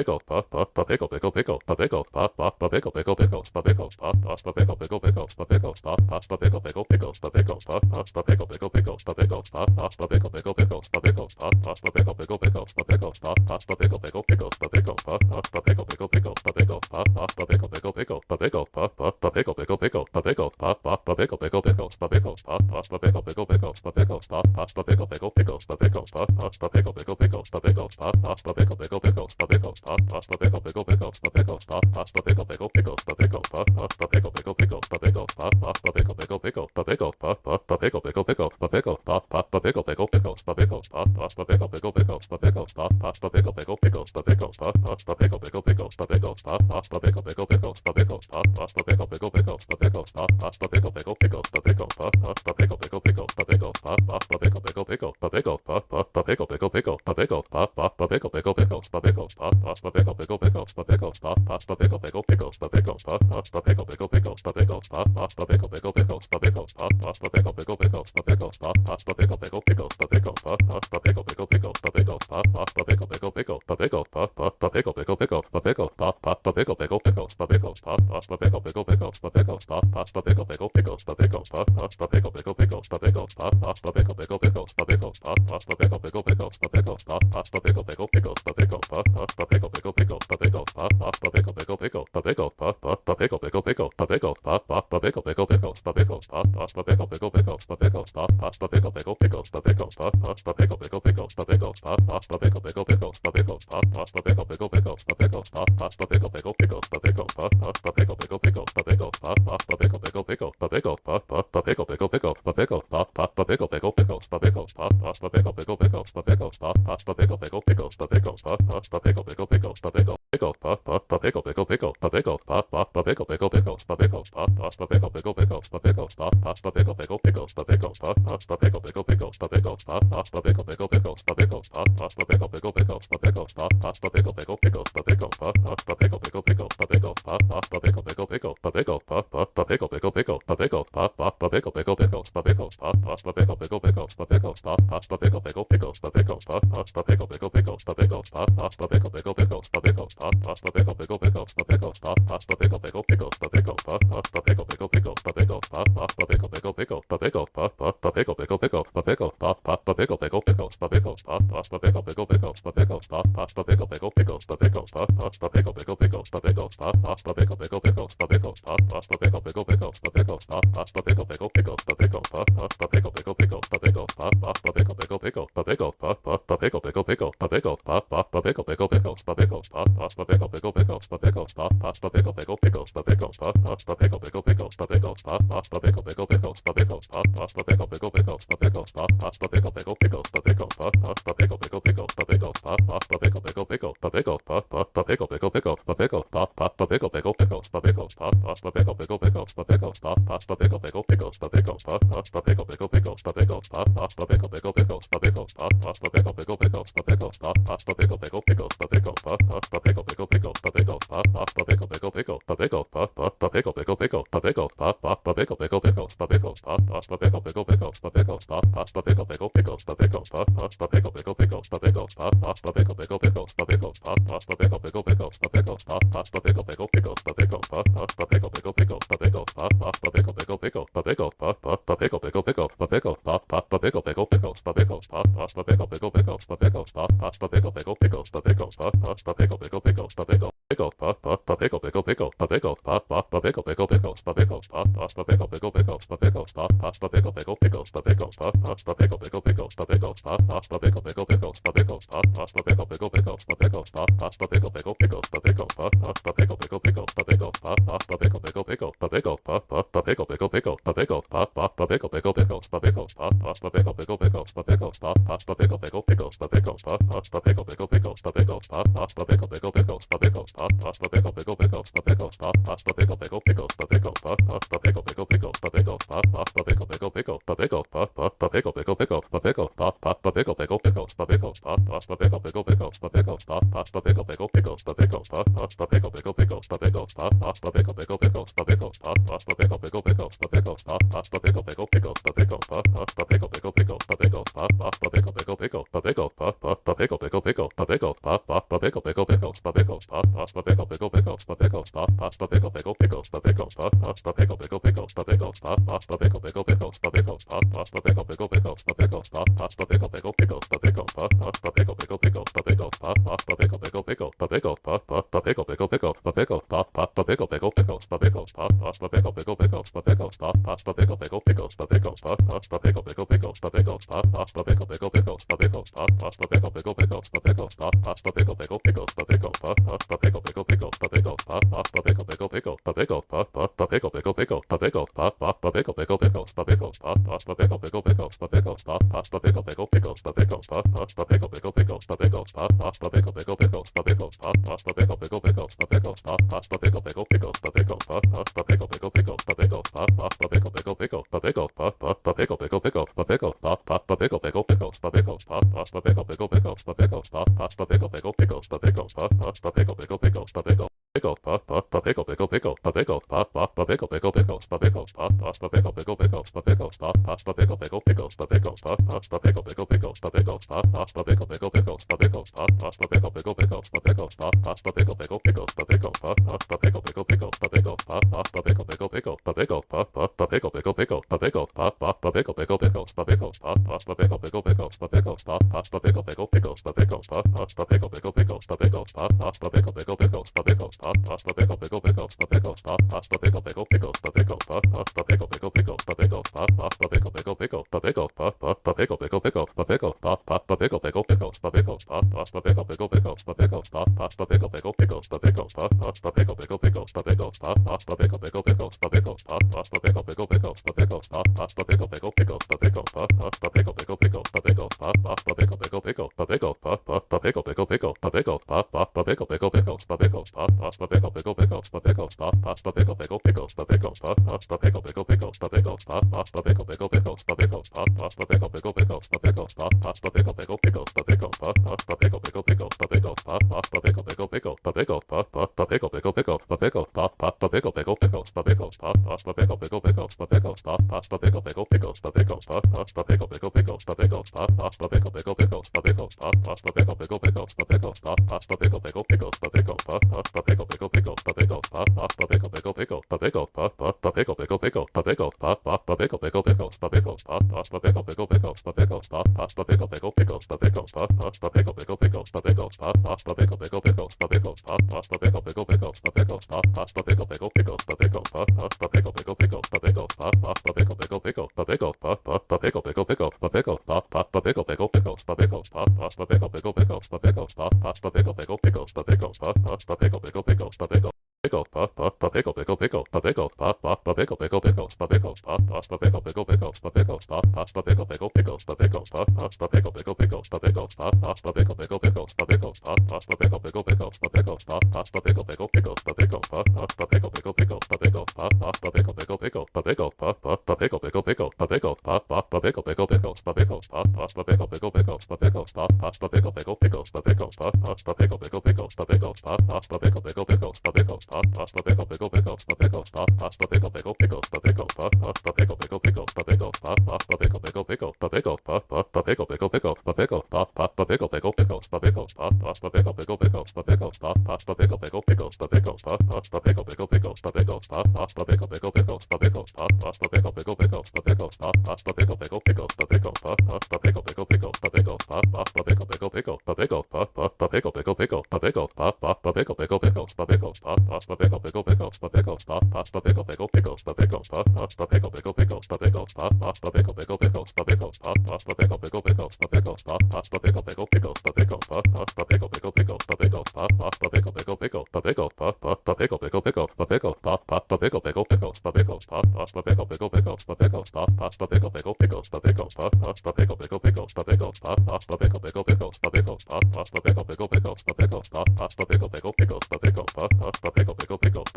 pickle, pop, pop, pop, pickle, pickle, pickle, pop, pickle, pop, pop, pop, pickle, pickle, pickle, pop, pickle, pop, pop, pop, pickle, pickle, pickle, pop, pickle, pop, pop, pop, pickle, pickle, pickle, pop, pickle, pop, pop, pop, pickle, pickle, pickle, pop, pickle, pop, pop, pop, pickle, pickle, pickle, pop, pickle, pop, pop, pop, pickle, pickle, pickle, pop, pickle, pop, pop, pop, pickle, pickle, pickle, pop, pickle, pop, pop, pop, pickle, pickle, pickle, pop, pickle, pop, pop, pop, pickle, pickle, pickle, pop, pickle, pop, pop, pop, pickle, pickle, pickle, pop, pickle, pop, pop, pop, pickle, pickle, pickle, pop, pickle, pop, pop, pop, pickle, pickle, pickle, pop, pickle, pop, pop, pop, pickle, pickle, pickle, pop, pickle, pop, pop, pop, pickle, pickle, pickle, pop, pickle, pop, pop, pop, pickle, pickle, pickle, pop, pickle, pop, pop, pop, pickle, pickle, pickle, pop, pickle, pop, pop, pop, pickle, pickle, pickle, pop, pickle, pop, pop, pop, pickle, pickle, pickle, pop, pickle, pop, pop, pop, pickle, pickle, pickle, pop, pickle, pop, pop, pop, pickle, pickle, pickle, pop, pickle, pop, pop, pop, pickle, pickle, pickle, pop, pickle, pop, pop, pop, pickle, pickle, pickle, pop, pickle, pop, pop, pop, pickle, pickle, pickle, pop, pickle, pop, pop, pop, pickle, pickle, pickle, pop, pickle, pop, pop, pop, pickle, pickle, pickle, pop, pickle, pop, pop, pop, pickle, pickle, pickle, pop, pickle, pop, pop, pop, pickle, pickle, pickle, pop, pickle, pop, pop, pop, pickle, pickle, pickle, pop, pickle, pop, pop, pop, pickle, pickle, pickle, pop, pickle, pop, pop, pop, pickle, pickle, pickle, pop, pickle, pop, pop, pop, pickle, pickle, pickle, pop, pickle, pop, pop, pop, pickle, pickle, pickle, pop, pickle, pop, pop, pop, pickle, pickle, pickle, pop, pickle, pop, pop, pop, pickle, pickle, pickle, pop, pickle, pop, pop, pop, pickle, pickle, pickle, pop, pickle, pop, pop, pop, pickle, pickle, pickle, pop, pickle, pop, pop, pop, pickle, pickle, pickle, pop, pickle, pop, pop, pop, pickle, pickle, pickle, pop, pickle, pop, pop, pop, pickle, pickle, pickle, pop, pickle, pop, pop, pop, pickle, pickle, pickle, pop, pickle, pop, pop, pop, pickle, pickle, pickle, pop, pickle, pop, pop, pop, pickle, pickle, pickle, pop, pickle, pop, pop, pop, pickle, pickle, pickle, pop, pickle, pop, pop, pop, pickle, pickle, pickle, pop, pickle, pop, pop, pop, pickle, pickle, pickle, pop, pickle, pop, pop, pop, pickle, pickle, pickle, pop, pickle, pop, pop, pop, pickle, pickle, pickle, pop, pickle, pop, pop, pop, pickle, pickle, pickle, pop, pickle, pop, pop, pop, pickle, pickle, pickle, pop, pickle, pop, pop, pop, pickle, pickle, pickle, pop, pickle, pop, pop, pop, pickle, pickle, pickle, pop, pickle, pop, pop, pop, pickle, pickle, pickle, pop, pickle, pop, pop, pop, pickle, pickle, pickle, pop, pickle, pop, pop, pop, pickle, pickle, pickle, pop, pickle, pop, pop, pop, pickle, pickle, pickle, pop, pickle, pop, pop, pop, pickle, pickle, pickle, pop, pickle, pop, pop, pop, pickle, pickle, pickle, pop, pickle, pop, pop, pop, pickle, pickle, pickle, pop, pickle, pop, pop, pop, pickle, pickle, pickle, pop, pickle, pop, pop, pop, pickle, pickle, pickle, pop, pickle, pop, pop, pop, pickle, pickle, pickle, pop, pickle, pop, pop, pop, pickle, pickle, pickle, pop, pickle, pop, pop, pop, pickle, pickle, pickle, pop, pickle, pop, pop, pop, pickle, pickle, pickle, pop, pickle, pickle, pop, pop, pop, pickle, pickle, pickle, pop, pickle, pop, pop, pop, pickle, pickle, pickle, pop, pickle, pop, pop, pop, pickle, pickle, pickle, pop, pickle, pop, pop, pop, pickle, pickle, pickle, pop, pickle, pop, pop, pop, pickle, pickle, pickle, pop, pickle, pop, pop, pop, pickle, pickle, pickle, pop, pickle, pop, pop, pop, pickle, pickle, pickle, pop, pickle, pop, pop, pop, pickle, pickle, pickle, pop, pickle, pop, pop, pop, pickle, pickle, pickle, pop, pickle, pop, pop, pop, pickle, pickle, pickle, pop, pickle, pop, pop, pop, pickle, pickle, pickle, pop, pickle, pop, pop, pop, pickle, pickle, pickle, pop, pickle, pop, pop, pop, pickle, pickle, pickle, pop, pickle, pop, pop, pop, pickle, pickle, pickle, pop, pickle, pop, pop, pop, pickle, pickle, pickle, pop, pickle, pop, pop, pop, pickle, pickle, pickle, pop, pickle, pop, pop, pop, pickle, pickle, pickle, pop, pickle, pop, pop, pop, pickle, pickle, pickle, pop, pickle, pop, pop, pop, pickle, pickle, pickle, pop, pickle, pop, pop, pop, pickle, pickle, pickle, pop, pickle, pop, pop, pop, pickle, pickle, pickle, pop, pickle, pop, pop, pop, pickle, pickle, pickle, pop, pickle, pop, pop, pop, pickle, pickle, pickle, pop, pickle, pop, pop, pop, pickle, pickle, pickle, pop, pickle, pop, pop, pop, pickle, pickle, pickle, pop, pickle, pop, pop, pop, pickle, pickle, pickle, pop, pickle, pop, pop, pop, pickle, pickle, pickle, pop, pickle, pop, pop, pop, pickle, pickle, pickle, pop, pickle, pop, pop, pop, pickle, pickle, pickle, pop, pickle, pop, pop, pop, pickle, pickle, pickle, pop, pickle, pop, pop, pop, pickle, pickle, pickle, pop, pickle, pop, pop, pop, pickle, pickle, pickle, pop, pickle, pop, pop, pop, pickle, pickle, pickle, pop, pickle, pop, pop, pop, pickle, pickle, pickle, pop, pickle, pop, pop, pop, pickle, pickle, pickle, pop, pickle, pop, pop, pop, pickle, pickle, pickle, pop, pickle, pop, pop, pop, pickle, pickle, pickle, pop, pickle, pop, pop, pop, pickle, pickle, pickle, pop, pickle, pop, pop, pop, pickle, pickle, pickle, pop, pickle, pop, pop, pop, pickle, pickle, pickle, pop, pickle, pop, pop, pop, pickle, pickle, pickle, pop, pickle, pop, pop, pop, pickle, pickle, pickle, pop, pickle, pop, pop, pop, pickle, pickle, pickle, pop, pickle, pop, pop, pop, pickle, pickle, pickle, pop, pickle, pop, pop, pop, pickle, pickle, pickle, pop, pickle, pop, pop, pop, pickle, pickle, pickle, pop, pickle, pop, pop, pop, pickle, pickle, pickle, pop, pickle, pop, pop, pop, pickle, pickle, pickle, pop, pickle, pop, pop, pop, pickle, pickle, pickle, pop, pickle, pop, pop, pop, pickle, pickle, pickle, pop, pickle, pop, pop, pop, pickle, pickle, pickle, pop, pickle, pop, pop, pop, pickle, pickle, pickle, pop, pickle, pop, pop, pop, pickle, pickle, pickle, pop, pickle, pop, pop, pop, pickle, pickle, pickle, pop, pickle, pop, pop, pop, pickle, pickle, pickle, pop, pickle, pop, pop, pop, pickle, pickle, pickle, pop, pickle, pop, pop, pop, pickle, pickle, pickle, pop, pickle, pop, pop, pop, pickle, pickle, pickle, pop, pickle, pop, pop, pop, pickle, pickle, pickle, pop, pickle, pop, pop, pop, pickle, pickle, pickle, pop, pickle, pop, pop, pop, pickle, pickle, pickle, pop, pickle, pop, pop, pop, pickle, pickle, pickle, pop, pickle, pop, pop, pop, pickle, pickle, pickle, pop, pickle, pop, pop, pop, pickle, pickle, pickle, pop, pickle, pop, pop, pop, pickle, pickle, pickle, pop, pickle, pickle, pop, pop, pop, pickle, pickle, pickle, pop, pickle, pop, pop, pop, pickle, pickle, pickle, pop, pickle, pop, pop, pop, pickle, pickle, pickle, pop, pickle, pop, pop, pop, pickle, pickle, pickle, pop, pickle, pop, pop, pop, pickle, pickle, pickle, pop, pickle, pop, pop, pop, pickle, pickle, pickle, pop, pickle, pop, pop, pop, pickle, pickle, pickle, pop, pickle, pop, pop, pop, pickle, pickle, pickle, pop, pickle, pop, pop, pop, pickle, pickle, pickle, pop, pickle, pop, pop, pop, pickle, pickle, pickle, pop, pickle, pop, pop, pop, pickle, pickle, pickle, pop, pickle, pop, pop, pop, pickle, pickle, pickle, pop, pickle, pop, pop, pop, pickle, pickle, pickle, pop, pickle, pop, pop, pop, pickle, pickle, pickle, pop, pickle, pop, pop, pop, pickle, pickle, pickle, pop, pickle, pop, pop, pop, pickle, pickle, pickle, pop, pickle, pop, pop, pop, pickle, pickle, pickle, pop, pickle, pop, pop, pop, pickle, pickle, pickle, pop, pickle, pop, pop, pop, pickle, pickle, pickle, pop, pickle, pop, pop, pop, pickle, pickle, pickle, pop, pickle, pop, pop, pop, pickle, pickle, pickle, pop, pickle, pop, pop, pop, pickle, pickle, pickle, pop, pickle, pop, pop, pop, pickle, pickle, pickle, pop, pickle, pop, pop, pop, pickle, pickle, pickle, pop, pickle, pop, pop, pop, pickle, pickle, pickle, pop, pickle, pop, pop, pop, pickle, pickle, pickle, pop, pickle, pop, pop, pop, pickle, pickle, pickle, pop, pickle, pop, pop, pop, pickle, pickle, pickle, pop, pickle, pop, pop, pop, pickle, pickle, pickle, pop, pickle, pop, pop, pop, pickle, pickle, pickle, pop, pickle, pop, pop, pickle, pickle, pickle, pickle, pop, pop, pickle, pickle, pickle, pickle, pop, pop, pickle, pickle, pickle, pickle, pop, pop, pickle, pickle, pickle, pickle, pop, pop, pickle, pickle, pickle, pickle, pop, pop, pickle, pickle, pickle, pickle, pop, pop, pickle, pickle, pickle, pickle, pop, pop, pickle, pickle, pickle, pickle, pop, pop, pickle, pickle, pickle, pickle, pop, pop, pickle, pickle, pickle, pickle, pop, pop, pickle, pickle, pickle, pickle, pop, pop, pickle, pickle, pickle, pickle, pop, pop, pickle, pickle, pickle, pickle, pop, pop, pickle, pickle, pickle, pickle, pop, pop, pickle, pickle, pickle, pickle, pop, pop, pickle, pickle, pickle, pickle, pop, pop, pickle, pickle, pickle, pickle, pop, pop, pickle, pickle, pickle, pickle, pop, pop, pickle, pickle, pickle, pickle, pop, pop, pickle, pickle, pickle, pickle, pop, pop, pickle, pickle, pickle, pickle, pop, pop, pickle, pickle, pickle, pickle, pop, pop, pickle, pickle, pickle, pickle, pop, pop, pickle, pickle, pickle, pickle, pop, pop, pickle, pickle, pickle, pickle, pop, pop, pickle, pickle, pickle, pickle, pop, pop, pickle, pickle, pickle, pickle, pop, pop, pickle, pickle, pickle, pickle, pop, pop, pickle, pickle, pickle, pickle, pop, pop, pickle, pickle, pickle, pickle, pop, pop, pickle, pickle, pickle, pickle, pop, pop, pickle, pickle, pickle, pickle, pop, pop, pickle, pickle, pickle, pickle, pop, pop, pickle, pickle, pickle, pickle, pop, pop, pickle, pickle, pickle, pickle, pop, pop, pickle, pickle, pickle, pickle, pickle, pop, pop, pickle, pickle, pickle, pickle, pop, pop, pickle, pickle, pickle, pickle, pop, pop, pickle, pickle, pickle, pickle, pop, pop, pickle, pickle, pickle, pickle, pop, pop, pickle, pickle, pickle, pickle, pop, pop, pickle, pickle, pickle, pickle, pop, pop, pickle, pickle, pickle, pickle, pop, pop, pickle, pickle, pickle, pickle, pop, pop, pickle, pickle, pickle, pickle, pop, pop, pickle, pickle, pickle, pickle, pop, pop, pickle, pickle, pickle, pickle, pop, pop, pickle, pickle, pickle, pickle, pop, pop, pickle, pickle, pickle, pickle, pop, pop, pickle, pickle, pickle, pickle, pop, pop, pickle, pickle, pickle, pickle, pop, pop, pickle, pickle, pickle, pickle, pop, pop, pickle, pickle, pickle, pickle, pop, pop, pickle, pickle, pickle, pickle, pop, pop, pickle, pickle, pickle, pickle, pop, pop, pickle, pickle, pickle, pickle, pop, pop, pickle, pickle, pickle, pickle, pop, pop, pickle, pickle, pickle, pickle, pop, pop, pickle, pickle, pickle, pickle, pop, pop, pickle, pickle, pickle, pickle, pop, pop, pickle, pickle, pickle, pickle, pop, pop, pickle, pickle, pickle, pickle, pop, pop, pickle, pickle, pickle, pickle, pop, pop, pickle, pickle, pickle, pickle, pop, pop, pickle, pickle, pickle, pickle, pop, pop, pickle, pickle, pickle, pickle, pop, pop, pickle, pickle, pickle, pickle, pop, pop, pickle, pickle, pickle, pickle, pop, pop, pickle, pickle, pickle, pickle, pop, pop, pickle, pickle, pickle, pickle, pop, pop, pickle, pickle, pickle, pickle, pop, pop, pickle, pickle, pickle, pickle, pop, pop, pickle, pickle, pickle, pickle, pop, pop, pickle, pickle, pickle, pickle, pop, pop, pickle, pickle, pickle, pickle, pop, pop, pickle, pickle, pickle, pickle, pop, pop, pickle, pickle, pickle, pickle, pop, pop, pickle, pickle, pickle, pickle, pop, pop, pickle, pickle, pickle, pickle, pop, pop, pickle, pickle, pickle, pickle, pop, pop, pickle, pickle, pickle, pickle, pop, pop, pickle, pickle, pickle, pickle, pop, pop, pickle, pickle, pickle, pickle, pop, pop, pickle, pickle, pickle, pickle, pop, pop, pickle, pickle, pickle, pickle, pop, pop, pickle, pickle, pickle, pickle, pop, pop, pickle, pickle, pickle, pickle, pop, pop, pickle, pickle, pickle, pickle, pop, pop, pickle, pickle, pickle, pickle, pop, pop, pickle, pickle, pickle, pickle, pop, pop, pickle, pickle, pickle, pickle, pop, pop, pickle, pickle, pickle, pickle, pop, pop, pickle, pickle, pickle, pickle, pop, pop, pickle, pickle, pickle, pickle, pop, pop, pickle, pickle, pickle, pickle, pop, pop, pickle, pickle, pickle, pickle, pop, pop, pickle, pickle, pickle, pickle, pop, pop, pickle, pickle, pickle, pickle, pop, pop, pickle, pickle, pickle, pickle, pop, pop, pickle, pickle, pickle, pickle, pop, pop, pickle, pickle, pickle, pickle, pickle, pop, pop, pickle, pickle, pickle, pickle, pop, pop, pickle, pickle, pickle, pickle, pop, pop, pickle, pickle, pickle, pickle, pop, pop, pickle, pickle, pickle, pickle, pop, pop, pickle, pickle, pickle, pickle, pop, pop, pickle, pickle, pickle, pickle, pop, pop, pickle, pickle, pickle, pickle, pop, pop, pickle, pickle, pickle, pickle, pop, pop, pickle, pickle, pickle, pickle, pop, pop, pickle, pickle, pickle, pickle, pop, pop, pickle, pickle, pickle, pickle, pop, pop, pickle, pickle, pickle, pickle, pop, pop, pickle, pickle, pickle, pickle, pop, pop, pickle, pickle, pickle, pickle, pop, pop, pickle, pickle, pickle, pickle, pop, pop, pickle, pickle, pickle, pickle, pop, pop, pickle, pickle, pickle, pickle, pop, pop, pickle, pickle, pickle, pickle, pop, pop, pickle, pickle, pickle, pickle, pop, pop, pickle, pickle, pickle, pickle, pop, pop, pickle, pickle, pickle, pickle, pop, pop, pickle, pickle, pickle, pickle, pop, pop, pickle, pickle, pickle, pickle, pop, pop, pickle, pickle, pickle, pickle, pop, pop, pickle, pickle, pickle, pickle, pop, pop, pickle, pickle, pickle, pickle, pop, pop, pickle, pickle, pickle, pickle, pop, pop, pickle, pickle, pickle, pickle, pop, pop, pickle, pickle, pickle, pickle, pop, pop, pickle, pickle, pickle, pickle, pop, pop, pickle, pickle, pickle, pickle, pop, pop, pickle, pickle, pickle, pickle, pop, pop, pickle, pickle, pickle, pickle, pop, pop, pickle, pickle, pickle, pickle, pop, pop, pickle, pickle, pickle, pickle, pop, pop, pickle, pickle, pickle, pickle, pop, pop, pickle, pickle, pickle, pickle, pop, pop, pickle, pickle, pickle, pickle, pop, pop, pickle, pickle, pickle, pickle, pop, pop, pickle, pickle, pickle, pickle, pop, pop, pickle, pickle, pickle, pickle, pop, pop, pickle, pickle, pickle, pickle, pop, pop, pickle, pickle, pickle, pickle, pop, pop, pickle, pickle, pickle, pickle, pop, pop, pickle, pickle, pickle, pickle, pop, pop, pickle, pickle, pickle, pickle, pop, pop, pickle, pickle, pickle, pickle, pop, pop, pickle, pickle, pickle, pickle, pop, pop, pickle, pickle, pickle, pickle, pop, pop, pickle, pickle, pickle, pickle, pop, pop, pickle, pickle, pickle, pickle, pop, pop, pickle, pickle, pickle, pickle, pop, pop, pickle, pickle, pickle, pickle, pop, pop, pickle, pickle,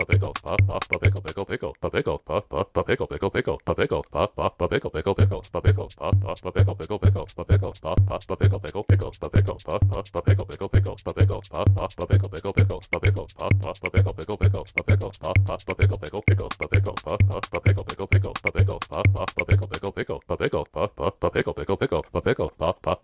pickle, pickle, pop, pop, pickle, pickle, pickle, pickle, pop, pop, pickle, pickle, pickle, pickle, pop, pop, pickle, pickle, pickle, pickle, pop, pop, pickle, pickle, pickle, pickle, pop, pop, pickle, pickle, pickle, pickle, pop, pop, pickle, pickle, pickle, pickle, pop, pop, pickle, pickle, pickle, pickle, pop, pop, pickle, pickle, pickle, pickle, pop, pop,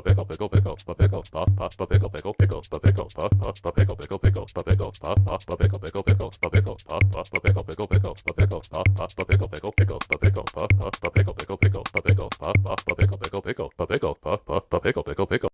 pickle pickle pickle pickle pop pop pickle pickle pickle pickle pop pop pickle pickle pickle pickle pop pop pickle pickle pickle pickle pop pop pickle pickle pickle pickle pop pop pickle pickle pickle pickle pop pop pickle pickle pickle pickle pop pop pickle pickle pickle pickle pop pop pickle pickle pickle